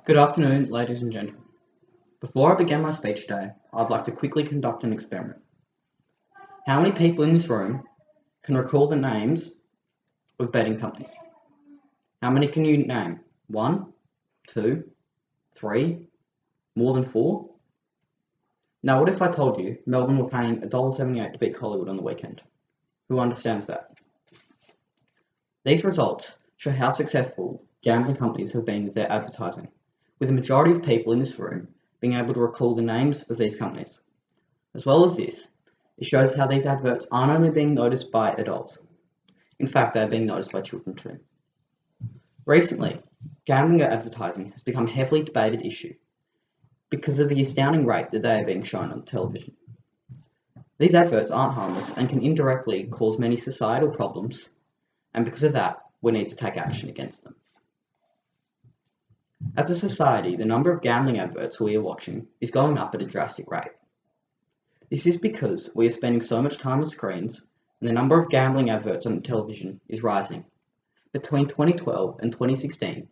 Good afternoon, ladies and gentlemen. Before I begin my speech today, I'd like to quickly conduct an experiment. How many people in this room can recall the names of betting companies? How many can you name? 1, 2, 3, more than 4? Now, what if I told you Melbourne were paying $1.78 to beat Hollywood on the weekend? Who understands that? These results show how successful gambling companies have been with their advertising, with the majority of people in this room being able to recall the names of these companies. As well as this, it shows how these adverts aren't only being noticed by adults. In fact, they are being noticed by children too. Recently, gambling advertising has become a heavily debated issue because of the astounding rate that they are being shown on television. These adverts aren't harmless and can indirectly cause many societal problems, and because of that, we need to take action against them. As a society, the number of gambling adverts we are watching is going up at a drastic rate. This is because we are spending so much time on screens, and the number of gambling adverts on television is rising. Between 2012 and 2016,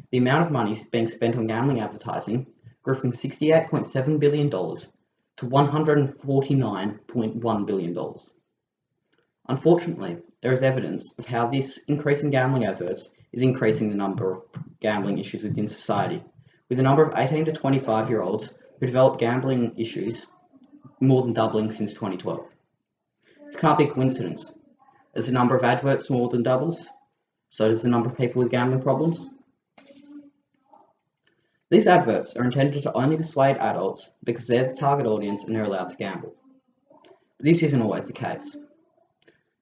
the amount of money being spent on gambling advertising grew from $68.7 billion to $149.1 billion. Unfortunately, there is evidence of how this increase in gambling adverts is increasing the number of gambling issues within society, with the number of 18 to 25-year-olds who develop gambling issues more than doubling since 2012. This can't be a coincidence. As the number of adverts more than doubles, so does the number of people with gambling problems. These adverts are intended to only persuade adults because they're the target audience and they're allowed to gamble. But this isn't always the case.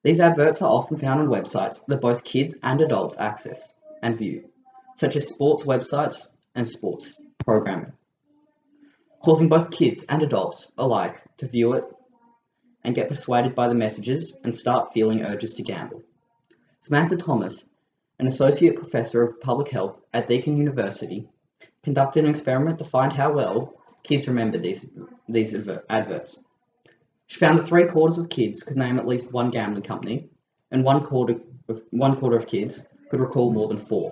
These adverts are often found on websites that both kids and adults access and view, such as sports websites and sports programming, causing both kids and adults alike to view it and get persuaded by the messages and start feeling urges to gamble. Samantha Thomas, an associate professor of public health at Deakin University, conducted an experiment to find how well kids remember these adverts. She found that 3/4 of kids could name at least one gambling company, and one quarter of kids could recall more than 4.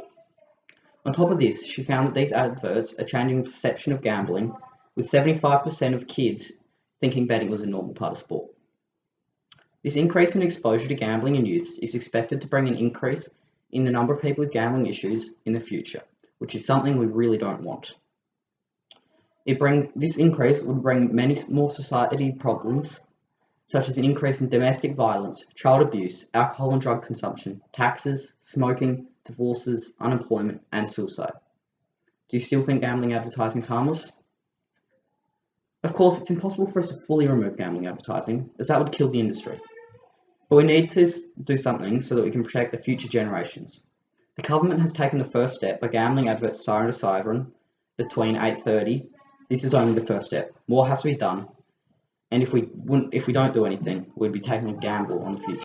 On top of this, she found that these adverts are changing the perception of gambling, with 75% of kids thinking betting was a normal part of sport. This increase in exposure to gambling in youths is expected to bring an increase in the number of people with gambling issues in the future, which is something we really don't want. This increase would bring many more society problems, such as an increase in domestic violence, child abuse, alcohol and drug consumption, taxes, smoking, divorces, unemployment, and suicide. Do you still think gambling advertising is harmless? Of course, it's impossible for us to fully remove gambling advertising, as that would kill the industry. But we need to do something so that we can protect the future generations. The government has taken the first step by gambling adverts siren to siren between 8:30. This is only the first step. More has to be done. And if we don't do anything, we'd be taking a gamble on the future.